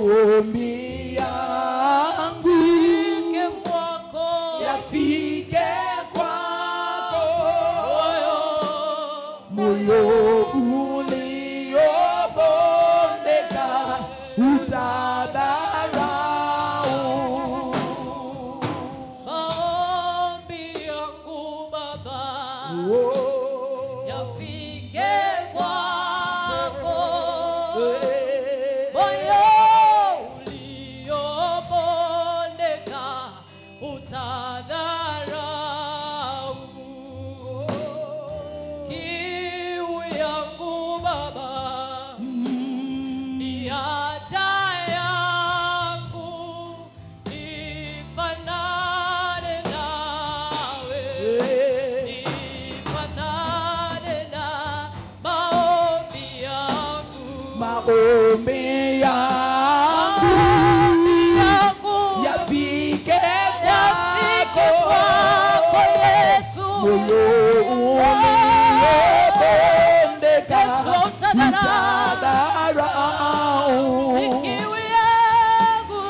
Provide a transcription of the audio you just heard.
maombi yangu yafike kwako, moyo uliobondeka utadharau. Maombi yangu Baba yafike kwako, moyo uliobondeka utadharau. Kiu yangu Baba ni haja yangu, nifanane nawe, nifanane na maombi yangu. Maombi yangu yafike kwako Yesu, moyo uliobondeka utadharau. kiu yangu